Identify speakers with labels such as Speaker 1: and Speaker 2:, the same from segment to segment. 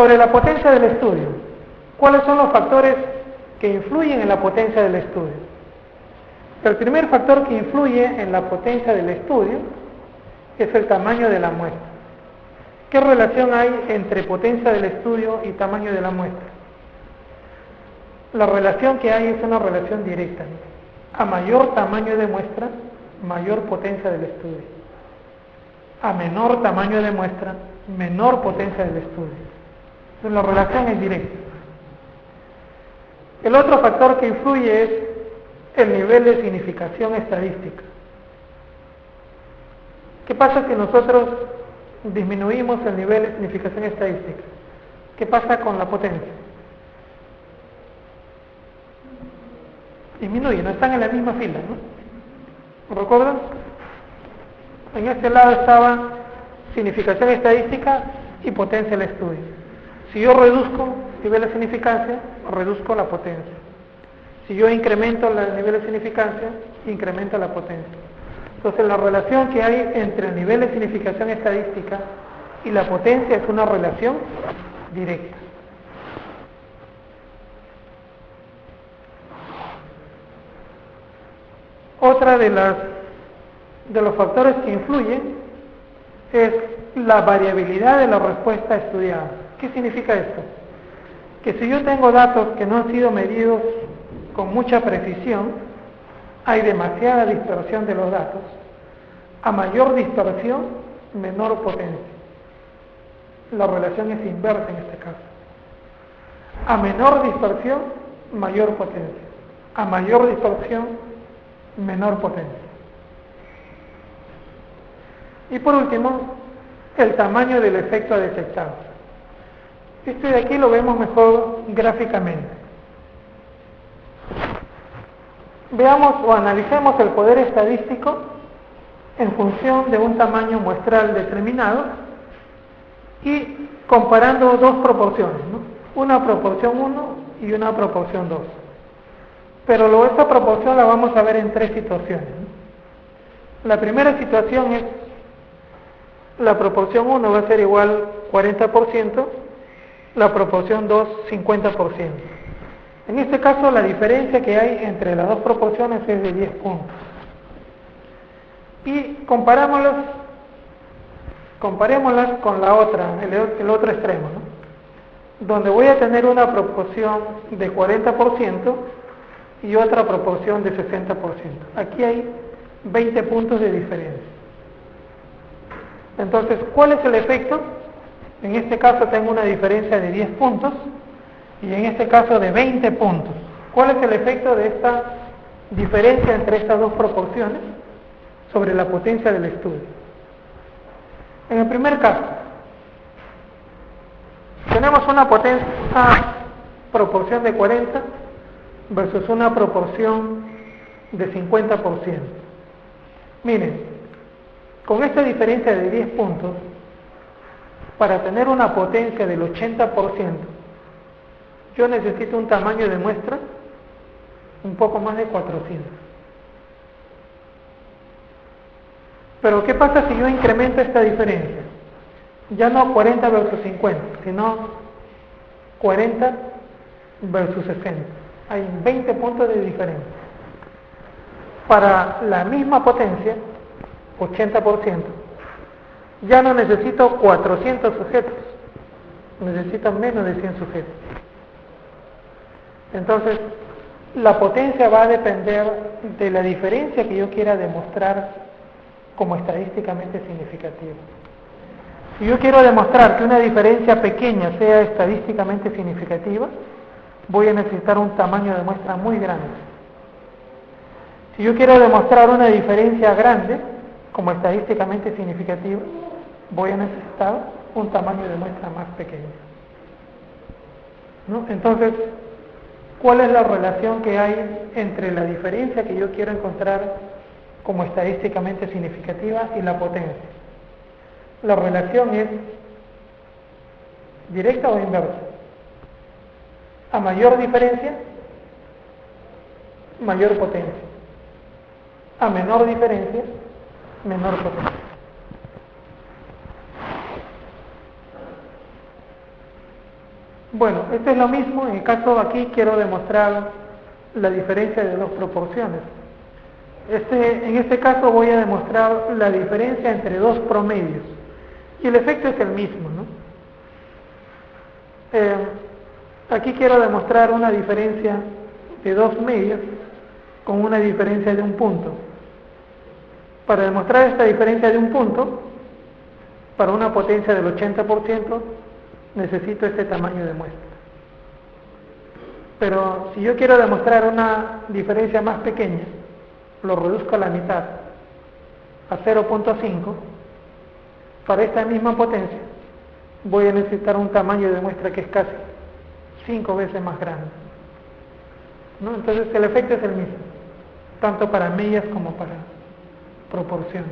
Speaker 1: Sobre la potencia del estudio, ¿cuáles son los factores que influyen en la potencia del estudio? El primer factor que influye en la potencia del estudio es el tamaño de la muestra. ¿Qué relación hay entre potencia del estudio y tamaño de la muestra? La relación que hay es una relación directa. A mayor tamaño de muestra, mayor potencia del estudio. A menor tamaño de muestra, menor potencia del estudio. Entonces, la relación es directa. El otro factor que influye es el nivel de significación estadística. ¿Qué pasa si nosotros disminuimos el nivel de significación estadística? ¿Qué pasa con la potencia? Disminuye, no están en la misma fila, ¿no? ¿Recuerdan? En este lado estaba significación estadística y potencia del estudio. Si yo reduzco el nivel de significancia, reduzco la potencia. Si yo incremento el nivel de significancia, incremento la potencia. Entonces, la relación que hay entre el nivel de significación estadística y la potencia es una relación directa. Otra de los factores que influyen es la variabilidad de la respuesta estudiada. ¿Qué significa esto? Que si yo tengo datos que no han sido medidos con mucha precisión, hay demasiada dispersión de los datos. A mayor dispersión, menor potencia. La relación es inversa en este caso. A menor dispersión, mayor potencia. A mayor dispersión, menor potencia. Y por último, el tamaño del efecto detectado. Esto de aquí lo vemos mejor gráficamente. Veamos o analicemos el poder estadístico en función de un tamaño muestral determinado y comparando dos proporciones, ¿no? Una proporción 1 y una proporción 2. Pero esta proporción la vamos a ver en tres situaciones, ¿no? La primera situación es la proporción 1 va a ser igual 40%, la proporción 2 50%. En este caso la diferencia que hay entre las dos proporciones es de 10 puntos. Y comparémoslas con la otra, el otro extremo, ¿no? Donde voy a tener una proporción de 40% y otra proporción de 60%. Aquí hay 20 puntos de diferencia. Entonces, ¿cuál es el efecto? En este caso tengo una diferencia de 10 puntos y en este caso de 20 puntos. ¿Cuál es el efecto de esta diferencia entre estas dos proporciones sobre la potencia del estudio? En el primer caso, tenemos una proporción de 40 versus una proporción de 50%. Miren, con esta diferencia de 10 puntos, para tener una potencia del 80%, yo necesito un tamaño de muestra un poco más de 400. Pero ¿qué pasa si yo incremento esta diferencia? Ya no 40 versus 50, sino 40 versus 60. Hay 20 puntos de diferencia. Para la misma potencia, 80%, ya no necesito 400 sujetos, necesito menos de 100 sujetos. Entonces, la potencia va a depender de la diferencia que yo quiera demostrar como estadísticamente significativa. Si yo quiero demostrar que una diferencia pequeña sea estadísticamente significativa, voy a necesitar un tamaño de muestra muy grande. Si yo quiero demostrar una diferencia grande como estadísticamente significativa, voy a necesitar un tamaño de muestra más pequeño, ¿no? Entonces, ¿cuál es la relación que hay entre la diferencia que yo quiero encontrar como estadísticamente significativa y la potencia? La relación es directa o inversa. A mayor diferencia, mayor potencia. A menor diferencia, menor potencia. Bueno, esto es lo mismo. En el caso aquí quiero demostrar la diferencia de dos proporciones. En este caso voy a demostrar la diferencia entre dos promedios. Y el efecto es el mismo, ¿no? Aquí quiero demostrar una diferencia de dos medios con una diferencia de un punto. Para demostrar esta diferencia de un punto, para una potencia del 80%, necesito este tamaño de muestra. Pero si yo quiero demostrar una diferencia más pequeña, lo reduzco a la mitad, a 0.5, para esta misma potencia voy a necesitar un tamaño de muestra que es casi 5 veces más grande, ¿no? Entonces el efecto es el mismo, tanto para medias como para proporciones.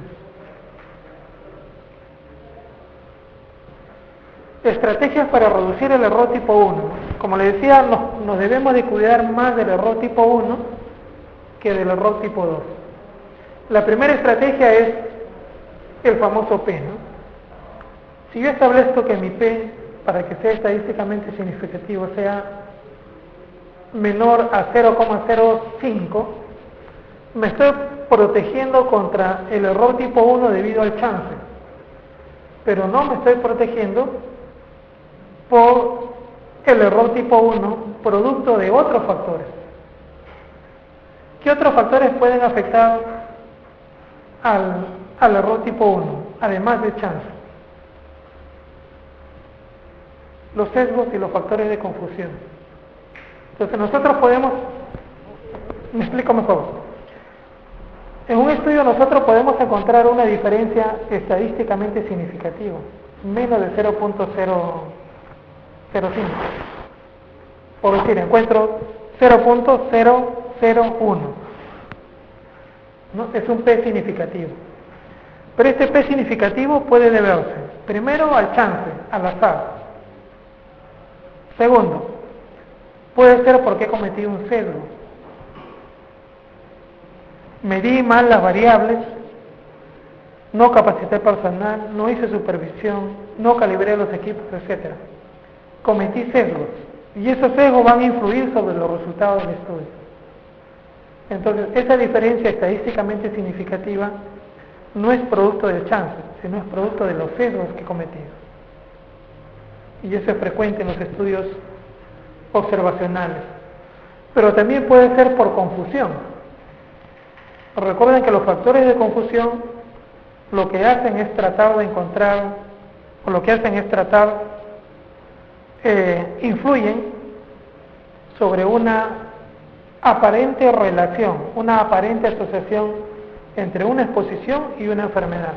Speaker 1: Estrategias para reducir el error tipo 1. Como les decía, nos debemos de cuidar más del error tipo 1 que del error tipo 2. La primera estrategia es el famoso P, ¿no? Si yo establezco que mi P, para que sea estadísticamente significativo, sea menor a 0,05, me estoy protegiendo contra el error tipo 1 debido al chance, pero no me estoy protegiendo por el error tipo 1 producto de otros factores. ¿Qué otros factores pueden afectar al error tipo 1, además de chance? Los sesgos y los factores de confusión. Entonces nosotros podemos, me explico mejor. En un estudio nosotros podemos encontrar una diferencia estadísticamente significativa, menos de 0.005. Por decir, encuentro 0.001. ¿No? Es un P significativo. Pero este P significativo puede deberse, primero, al chance, al azar. Segundo, puede ser porque he cometido un sesgo. Medí mal las variables, no capacité personal, no hice supervisión, no calibré los equipos, etc. Cometí sesgos y esos sesgos van a influir sobre los resultados del estudio. Entonces, esa diferencia estadísticamente significativa no es producto del chance, sino es producto de los sesgos que he cometido. Y eso es frecuente en los estudios observacionales. Pero también puede ser por confusión. Recuerden que los factores de confusión lo que hacen es tratar de encontrar, o lo que hacen es tratar, influyen sobre una aparente relación, una aparente asociación entre una exposición y una enfermedad.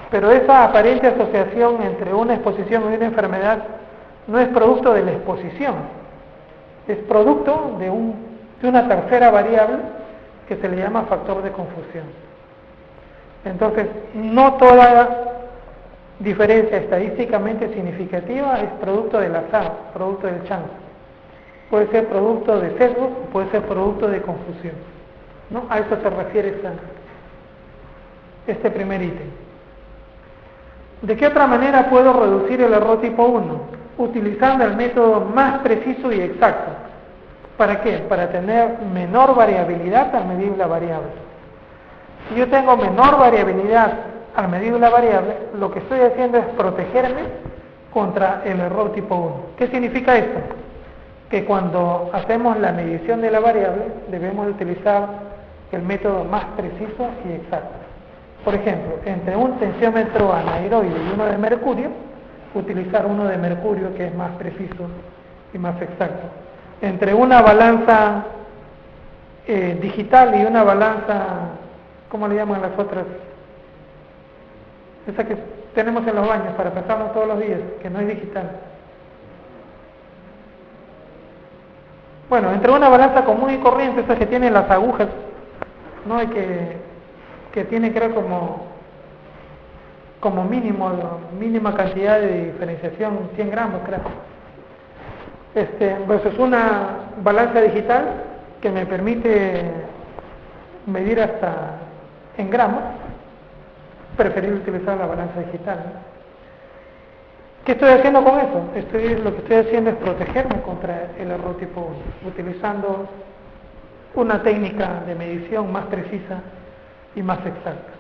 Speaker 1: Pero esa aparente asociación entre una exposición y una enfermedad no es producto de la exposición, es producto de una tercera variable que se le llama factor de confusión. Entonces, no toda diferencia estadísticamente significativa es producto del azar, producto del chance. Puede ser producto de sesgo, puede ser producto de confusión, ¿no? A eso se refiere este primer ítem. ¿De qué otra manera puedo reducir el error tipo 1? Utilizando el método más preciso y exacto. ¿Para qué? Para tener menor variabilidad al medir la variable. Si yo tengo menor variabilidad al medir la variable, lo que estoy haciendo es protegerme contra el error tipo 1. ¿Qué significa esto? Que cuando hacemos la medición de la variable, debemos utilizar el método más preciso y exacto. Por ejemplo, entre un tensiómetro anaeroide y uno de mercurio, utilizar uno de mercurio que es más preciso y más exacto. Entre una balanza digital y una balanza, ¿cómo le llaman las otras? Esa que tenemos en los baños para pesarnos todos los días, que no es digital. Bueno, entre una balanza común y corriente, esa que tiene las agujas, ¿no? Y que tiene, creo, como mínima cantidad de diferenciación, 100 gramos, creo. Versus una balanza digital que me permite medir hasta en gramos, preferir utilizar la balanza digital, ¿no? ¿Qué estoy haciendo con eso? Lo que estoy haciendo es protegerme contra el error tipo 1, utilizando una técnica de medición más precisa y más exacta.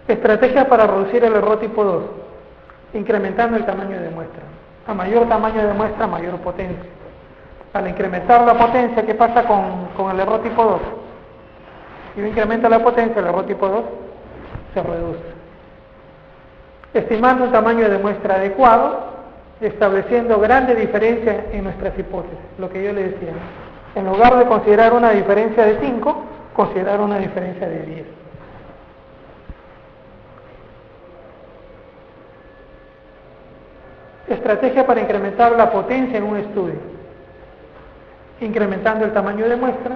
Speaker 1: Estrategias para reducir el error tipo 2, incrementando el tamaño de muestra. A mayor tamaño de muestra, mayor potencia. Al incrementar la potencia, ¿qué pasa con el error tipo 2? Si yo incremento la potencia, el error tipo 2 se reduce. Estimando un tamaño de muestra adecuado, estableciendo grandes diferencias en nuestras hipótesis, lo que yo le decía. En lugar de considerar una diferencia de 5, considerar una diferencia de 10. Estrategia para incrementar la potencia en un estudio. Incrementando el tamaño de muestra,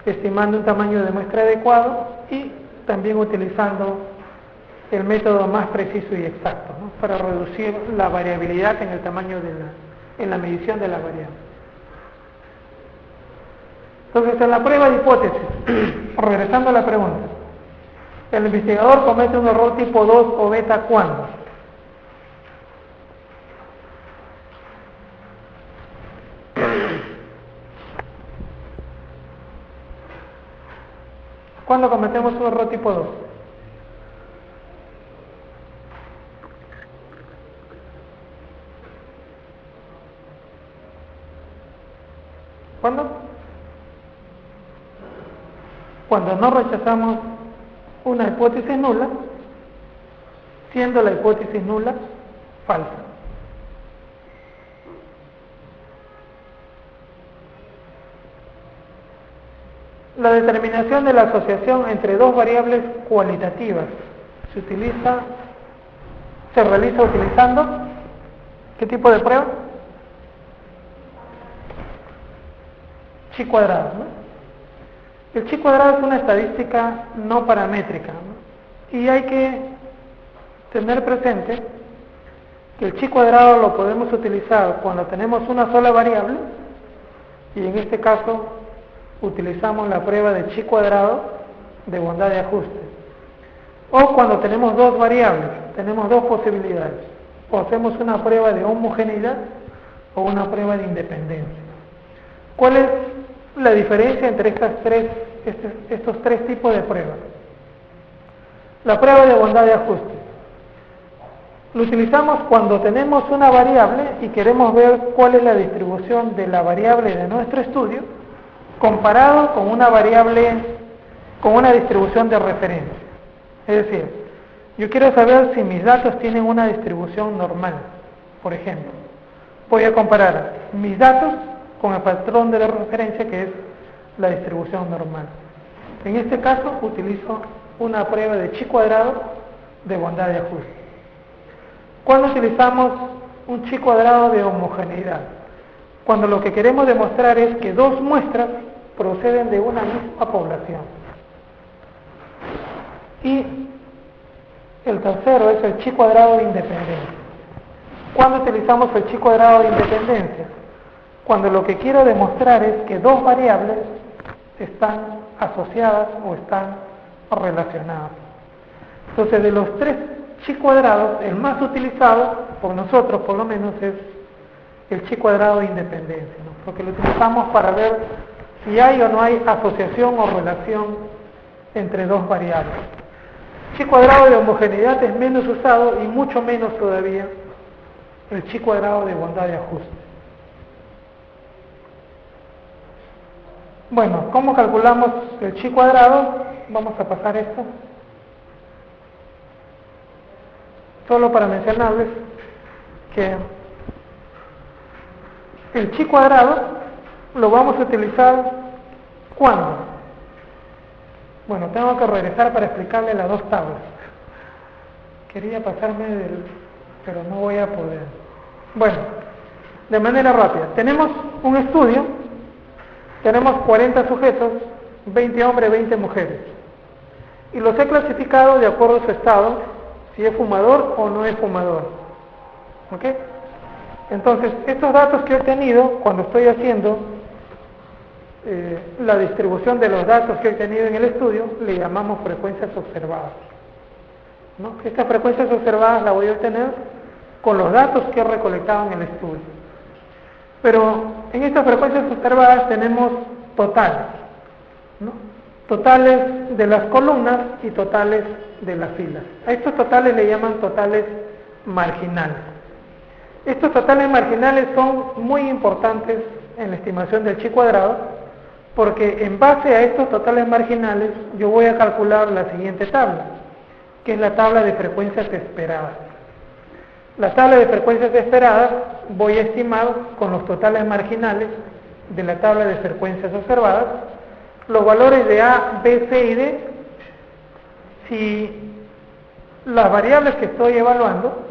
Speaker 1: estimando un tamaño de muestra adecuado y también utilizando el método más preciso y exacto, ¿no? Para reducir la variabilidad en el tamaño en la medición de la variable. Entonces, en la prueba de hipótesis, regresando a la pregunta, ¿el investigador comete un error tipo 2 o beta cuándo? ¿Cuándo cometemos un error tipo 2? ¿Cuándo? Cuando no rechazamos una hipótesis nula, siendo la hipótesis nula falsa. La determinación de la asociación entre dos variables cualitativas se realiza utilizando ¿qué tipo de prueba? Chi cuadrado, ¿no? El chi cuadrado es una estadística no paramétrica, ¿no? Y hay que tener presente que el chi cuadrado lo podemos utilizar cuando tenemos una sola variable, y en este caso utilizamos la prueba de chi cuadrado de bondad de ajuste, o cuando tenemos dos variables, tenemos dos posibilidades, o hacemos una prueba de homogeneidad o una prueba de independencia. ¿Cuál es la diferencia entre estos tres tipos de pruebas? La prueba de bondad de ajuste lo utilizamos cuando tenemos una variable y queremos ver cuál es la distribución de la variable de nuestro estudio comparado con una variable, con una distribución de referencia. Es decir, yo quiero saber si mis datos tienen una distribución normal. Por ejemplo, voy a comparar mis datos con el patrón de la referencia, que es la distribución normal. En este caso utilizo una prueba de chi cuadrado de bondad de ajuste. ¿Cuándo utilizamos un chi cuadrado de homogeneidad? Cuando lo que queremos demostrar es que dos muestras proceden de una misma población. Y el tercero es el chi cuadrado de independencia. ¿Cuándo utilizamos el chi cuadrado de independencia? Cuando lo que quiero demostrar es que dos variables están asociadas o están relacionadas. Entonces, de los tres chi cuadrados, el más utilizado por nosotros, por lo menos, es el chi cuadrado de independencia, ¿no? Porque lo utilizamos para ver si hay o no hay asociación o relación entre dos variables. Chi cuadrado de homogeneidad es menos usado y mucho menos todavía el chi cuadrado de bondad de ajuste. Bueno, ¿cómo calculamos el chi cuadrado? Vamos a pasar esto. Solo para mencionarles que el chi cuadrado lo vamos a utilizar ¿cuándo? Bueno, tengo que regresar para explicarle las dos tablas. Quería pasarme pero no voy a poder. Bueno, de manera rápida. Tenemos un estudio, tenemos 40 sujetos, 20 hombres, 20 mujeres. Y los he clasificado de acuerdo a su estado, si es fumador o no es fumador. ¿Ok? Entonces, estos datos que he tenido cuando estoy haciendo la distribución de los datos que he tenido en el estudio, le llamamos frecuencias observadas, ¿no? Estas frecuencias observadas las voy a obtener con los datos que he recolectado en el estudio. Pero en estas frecuencias observadas tenemos totales, ¿no? Totales de las columnas y totales de las filas. A estos totales le llaman totales marginales. Estos totales marginales son muy importantes en la estimación del chi cuadrado, porque en base a estos totales marginales yo voy a calcular la siguiente tabla, que es la tabla de frecuencias esperadas. La tabla de frecuencias esperadas voy a estimar con los totales marginales de la tabla de frecuencias observadas los valores de A, B, C y D si las variables que estoy evaluando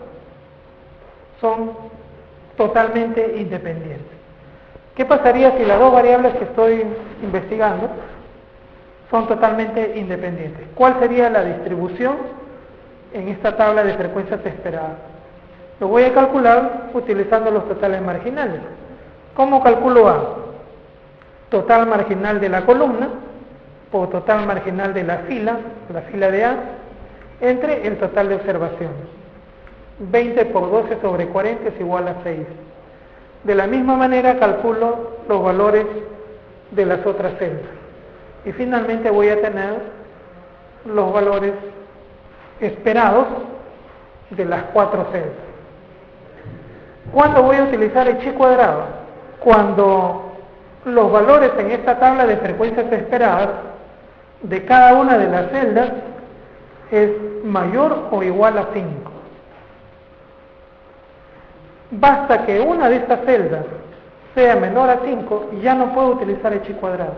Speaker 1: son totalmente independientes. ¿Qué pasaría si las dos variables que estoy investigando son totalmente independientes? ¿Cuál sería la distribución en esta tabla de frecuencias esperadas? Lo voy a calcular utilizando los totales marginales. ¿Cómo calculo A? Total marginal de la columna por total marginal de la fila de A, entre el total de observaciones. 20 por 12 sobre 40 es igual a 6. De la misma manera calculo los valores de las otras celdas. Y finalmente voy a tener los valores esperados de las 4 celdas. ¿Cuándo voy a utilizar el chi cuadrado? Cuando los valores en esta tabla de frecuencias esperadas de cada una de las celdas es mayor o igual a 5. Basta que una de estas celdas sea menor a 5 y ya no puedo utilizar el chi cuadrado.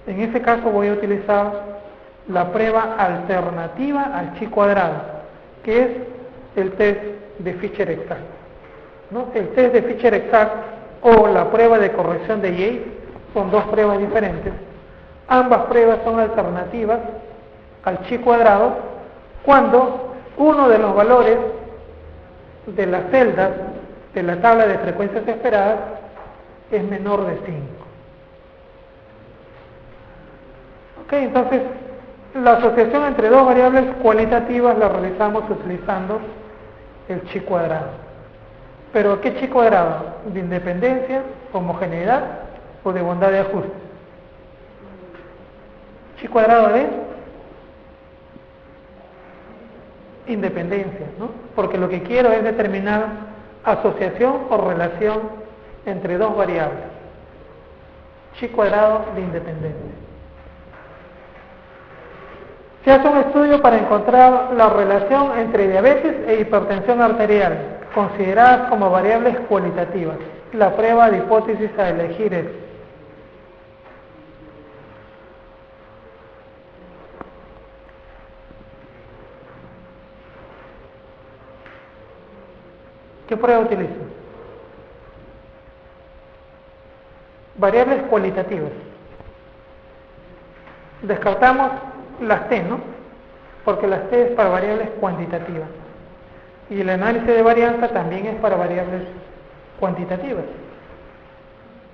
Speaker 1: En ese caso voy a utilizar la prueba alternativa al chi cuadrado, que es el test de Fisher-Exact, ¿no? El test de Fisher-Exact o la prueba de corrección de Yates son dos pruebas diferentes. Ambas pruebas son alternativas al chi cuadrado cuando uno de los valores de las celdas de la tabla de frecuencias esperadas es menor de 5. Ok, entonces la asociación entre dos variables cualitativas la realizamos utilizando el chi cuadrado. ¿Pero qué chi cuadrado? ¿De independencia, homogeneidad o de bondad de ajuste? Chi cuadrado de independencia, ¿no? Porque lo que quiero es determinar asociación o relación entre dos variables. Chi cuadrado de independencia. Se hace un estudio para encontrar la relación entre diabetes e hipertensión arterial, consideradas como variables cualitativas. La prueba de hipótesis a elegir es: ¿qué prueba utilizo? Variables cualitativas. Descartamos las T, ¿no? Porque las T es para variables cuantitativas. Y el análisis de varianza también es para variables cuantitativas.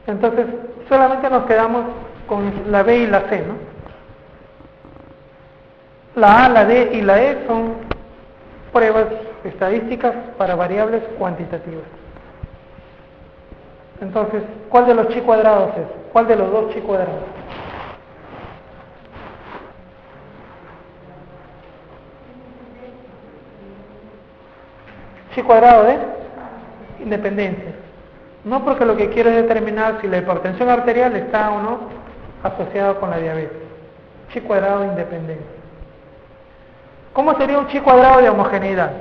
Speaker 1: Entonces, solamente nos quedamos con la B y la C, ¿no? La A, la D y la E son pruebas estadísticas para variables cuantitativas. Entonces, ¿cuál de los chi cuadrados es? ¿Cuál de los dos chi cuadrados? Chi cuadrado de independencia. No, porque lo que quiero es determinar si la hipertensión arterial está o no asociada con la diabetes. Chi cuadrado de independencia. ¿Cómo sería un chi cuadrado de homogeneidad?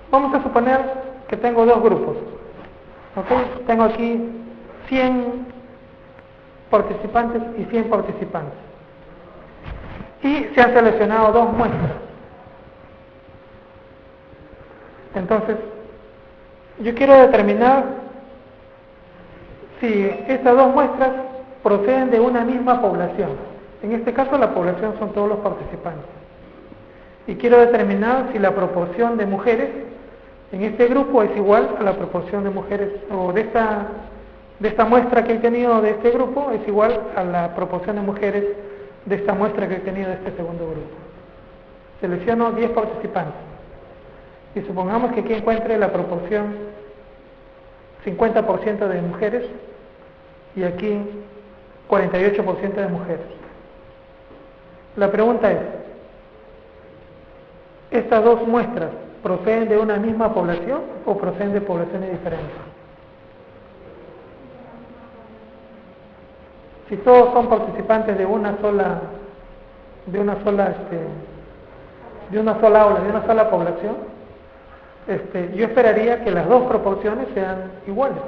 Speaker 1: Vamos a suponer que tengo dos grupos. ¿Ok? Tengo aquí 100 participantes y 100 participantes. Y se han seleccionado dos muestras. Entonces, yo quiero determinar si estas dos muestras proceden de una misma población. En este caso la población son todos los participantes. Y quiero determinar si la proporción de mujeres en este grupo es igual a la proporción de mujeres, o de esta muestra que he tenido de este grupo es igual a la proporción de mujeres de esta muestra que he tenido de este segundo grupo. Selecciono 10 participantes. Y supongamos que aquí encuentre la proporción 50% de mujeres y aquí 48% de mujeres. La pregunta es, ¿estas dos muestras proceden de una misma población o proceden de poblaciones diferentes? Si todos son participantes de una sola aula, de una sola población, yo esperaría que las dos proporciones sean iguales.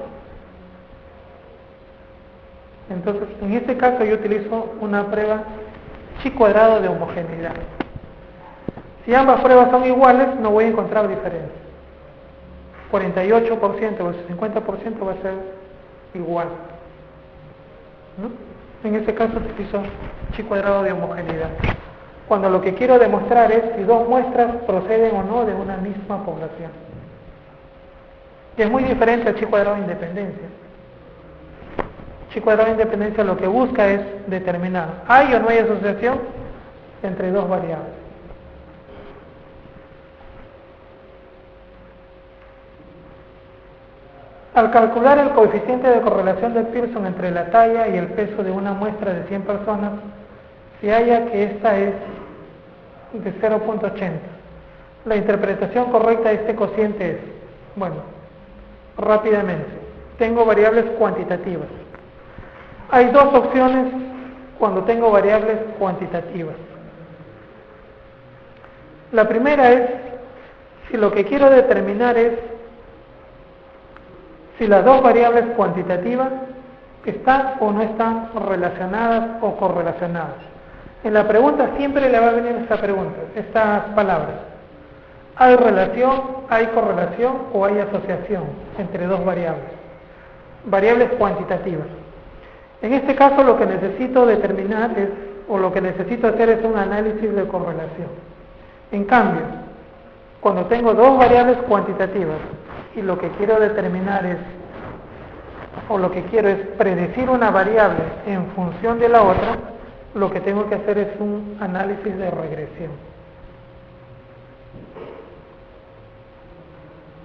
Speaker 1: Entonces, en este caso yo utilizo una prueba chi cuadrado de homogeneidad. Si ambas pruebas son iguales, no voy a encontrar diferencia. 48% versus 50% va a ser igual, ¿no? En este caso utilizo chi cuadrado de homogeneidad, cuando lo que quiero demostrar es si dos muestras proceden o no de una misma población. Que es muy diferente al chi cuadrado de independencia. Chi cuadrado de independencia lo que busca es determinar, ¿hay o no hay asociación entre dos variables? Al calcular el coeficiente de correlación de Pearson entre la talla y el peso de una muestra de 100 personas, se halla que esta es de 0.80. La interpretación correcta de este cociente es, bueno, rápidamente, tengo variables cuantitativas. Hay dos opciones cuando tengo variables cuantitativas. La primera es, si lo que quiero determinar es si las dos variables cuantitativas están o no están relacionadas o correlacionadas. En la pregunta siempre le va a venir estas palabras. ¿Hay relación, hay correlación o hay asociación entre dos variables? Variables cuantitativas. En este caso lo que necesito determinar es, o lo que necesito hacer es un análisis de correlación. En cambio, cuando tengo dos variables cuantitativas y lo que quiero determinar es, o lo que quiero es predecir una variable en función de la otra, lo que tengo que hacer es un análisis de regresión.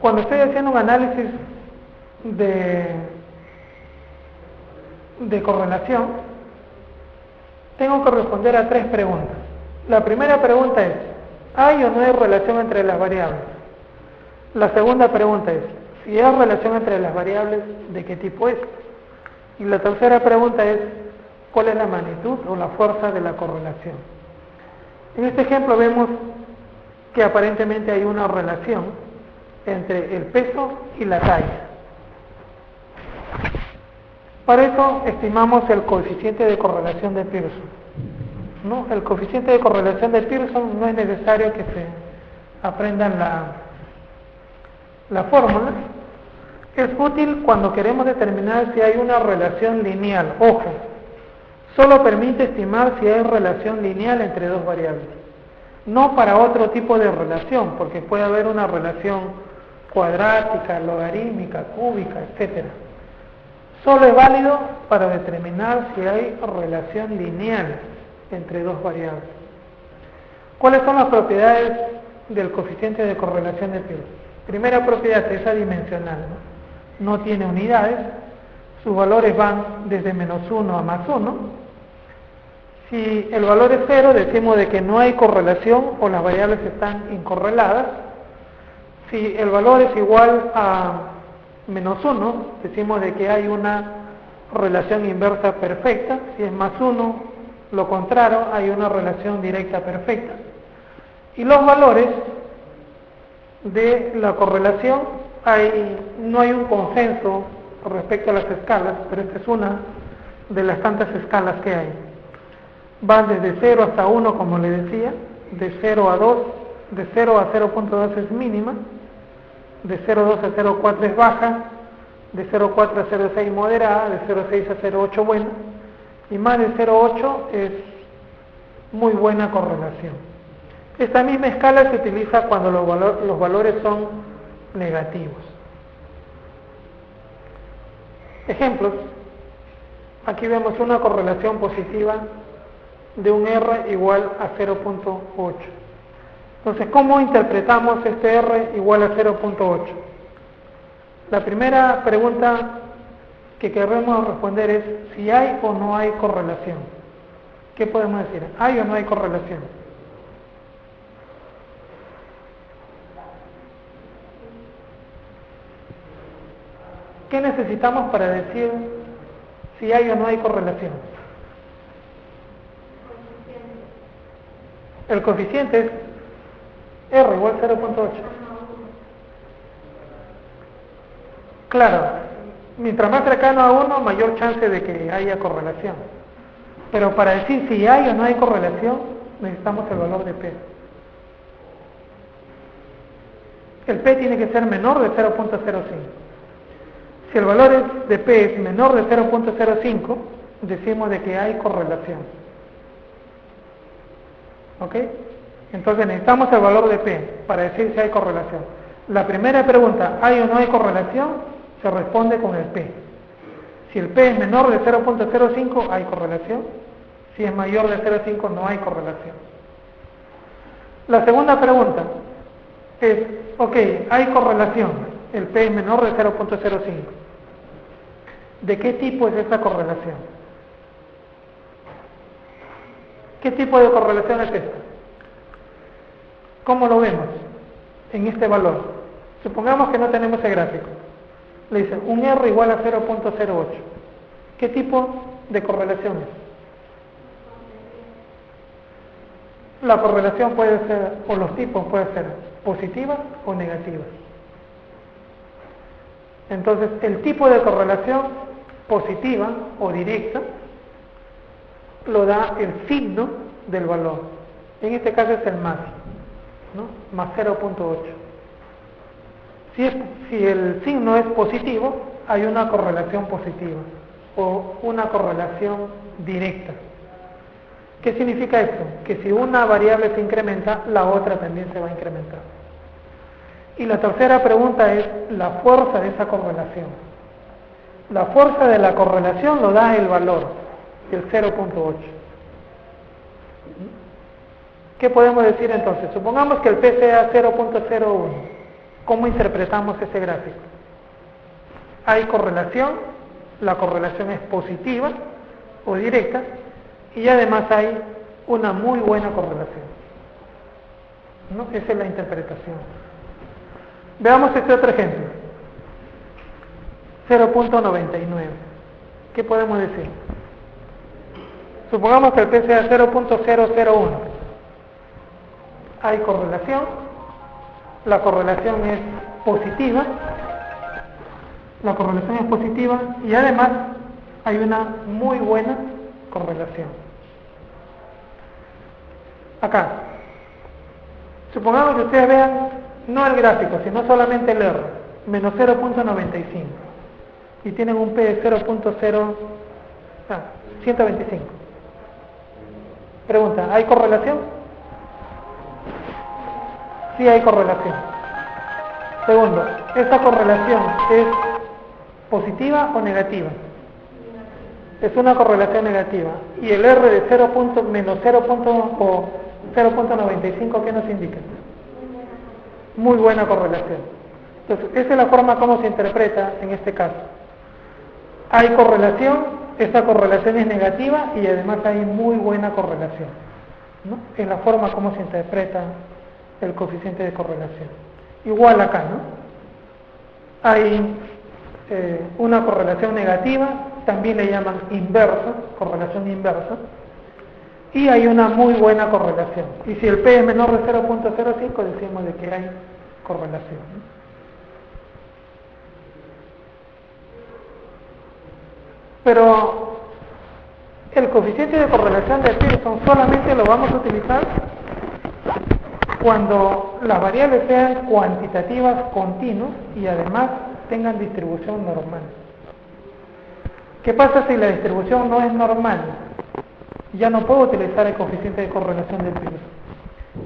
Speaker 1: Cuando estoy haciendo un análisis de correlación, tengo que responder a tres preguntas. La primera pregunta es, ¿hay o no hay relación entre las variables? La segunda pregunta es, si hay relación entre las variables, ¿de qué tipo es? Y la tercera pregunta es, ¿cuál es la magnitud o la fuerza de la correlación? En este ejemplo vemos que aparentemente hay una relación entre el peso y la talla. Para eso estimamos el coeficiente de correlación de Pearson, ¿no? El coeficiente de correlación de Pearson no es necesario que se aprendan la fórmula. Es útil cuando queremos determinar si hay una relación lineal. Ojo, solo permite estimar si hay relación lineal entre dos variables, no para otro tipo de relación, porque puede haber una relación cuadrática, logarítmica, cúbica, etc. Solo es válido para determinar si hay relación lineal entre dos variables. ¿Cuáles son las propiedades del coeficiente de correlación de Pearson? Primera propiedad es adimensional, no tiene unidades, sus valores van desde -1 a +1. Si el valor es 0, decimos de que no hay correlación o las variables están incorreladas. Si el valor es igual a -1, decimos de que hay una relación inversa perfecta. Si es +1, lo contrario, hay una relación directa perfecta. Y los valores de la correlación, no hay un consenso respecto a las escalas, pero esta es una de las tantas escalas que hay. Van desde 0 hasta 1, como le decía, de 0 a 2, de 0 a 0.2 es mínima, de 0.2 a 0.4 es baja, de 0.4 a 0.6 moderada, de 0.6 a 0.8 buena, y más de 0.8 es muy buena correlación. Esta misma escala se utiliza cuando los valores son negativos. Ejemplos. Aquí vemos una correlación positiva de un R igual a 0.8. Entonces, ¿cómo interpretamos este R igual a 0.8? La primera pregunta que queremos responder es si hay o no hay correlación. ¿Qué podemos decir? ¿Hay o no hay correlación? ¿Qué necesitamos para decir si hay o no hay correlación? El coeficiente es R igual a 0.8. Claro, mientras más cercano a 1, mayor chance de que haya correlación. Pero para decir si hay o no hay correlación, necesitamos el valor de P. El P tiene que ser menor de 0.05. Si el valor de P es menor de 0.05, decimos de que hay correlación. ¿Ok? Entonces necesitamos el valor de P para decir si hay correlación. La primera pregunta, ¿hay o no hay correlación? Se responde con el P. Si el P es menor de 0.05, hay correlación. Si es mayor de 0.5, no hay correlación. La segunda pregunta es, ok, hay correlación. El P es menor de 0.05. ¿De qué tipo es esa correlación? ¿Qué tipo de correlación es esta? ¿Cómo lo vemos en este valor? Supongamos que no tenemos el gráfico. Le dice un R igual a 0.08. ¿Qué tipo de correlación es? La correlación puede ser, o los tipos pueden ser positivas o negativas. Entonces, el tipo de correlación positiva o directa lo da el signo del valor. En este caso es el más, ¿no? Más 0.8. Si el signo es positivo, hay una correlación positiva o una correlación directa. ¿Qué significa esto? Que si una variable se incrementa, la otra también se va a incrementar. Y la tercera pregunta es la fuerza de esa correlación. La fuerza de la correlación lo da el valor, el 0.8. ¿Qué podemos decir entonces? Supongamos que el P sea 0.01. ¿Cómo interpretamos ese gráfico? Hay correlación, la correlación es positiva o directa, y además hay una muy buena correlación, ¿no? Esa es la interpretación. Veamos este otro ejemplo. 0.99. ¿Qué podemos decir? Supongamos que el P sea 0.001. Hay correlación, la correlación es positiva, y además hay una muy buena correlación. Acá, supongamos que ustedes vean no el gráfico, sino solamente el R, menos 0.95, y tienen un P de 125. Pregunta, ¿hay correlación? Sí hay correlación. Segundo, ¿esta correlación es positiva o negativa? Es una correlación negativa. Y el R de 0. Menos 0.95, ¿qué nos indica? Muy buena correlación. Entonces, esa es la forma como se interpreta en este caso. Hay correlación, esta correlación es negativa y además hay muy buena correlación, ¿no? Es la forma como se interpreta el coeficiente de correlación. Igual acá, ¿no? Hay una correlación negativa, también le llaman inversa, correlación inversa, y hay una muy buena correlación. Y si el P es menor de 0.05, decimos de que hay correlación, ¿no? Pero el coeficiente de correlación de Pearson solamente lo vamos a utilizar cuando las variables sean cuantitativas continuas y además tengan distribución normal. ¿Qué pasa si la distribución no es normal? Ya no puedo utilizar el coeficiente de correlación de Pearson.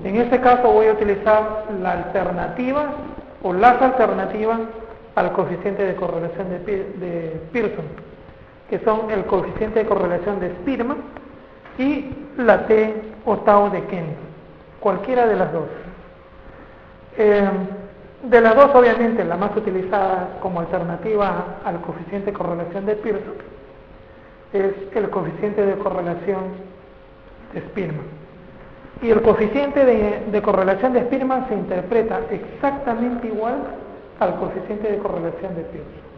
Speaker 1: En este caso voy a utilizar la alternativa o las alternativas al coeficiente de correlación de Pearson, que son el coeficiente de correlación de Spearman y la T o tau de Kent, cualquiera de las dos. De las dos, obviamente, la más utilizada como alternativa al coeficiente de correlación de Pearson es el coeficiente de correlación de Spearman. Y el coeficiente de correlación de Spearman se interpreta exactamente igual al coeficiente de correlación de Pearson.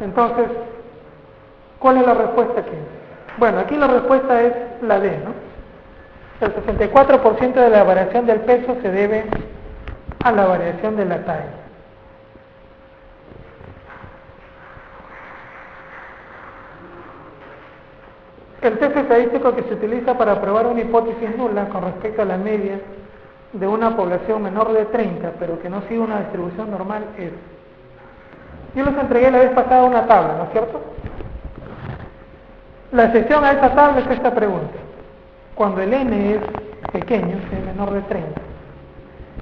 Speaker 1: Entonces, ¿cuál es la respuesta aquí? Bueno, aquí la respuesta es la D, ¿no? El 64% de la variación del peso se debe a la variación de la talla. El test estadístico que se utiliza para probar una hipótesis nula con respecto a la media de una población menor de 30, pero que no sigue una distribución normal es... Yo les entregué la vez pasada una tabla, ¿no es cierto? La excepción a esta tabla es esta pregunta. Cuando el n es pequeño, es menor de 30,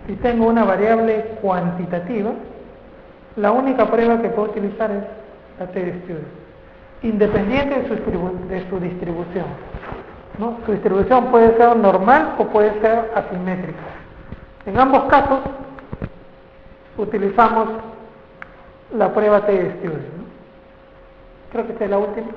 Speaker 1: y tengo una variable cuantitativa, la única prueba que puedo utilizar es la t-distribución, independiente de su distribución, ¿no? Su distribución puede ser normal o puede ser asimétrica. En ambos casos, utilizamos la prueba t-distribución, ¿no? Creo que esta es la última.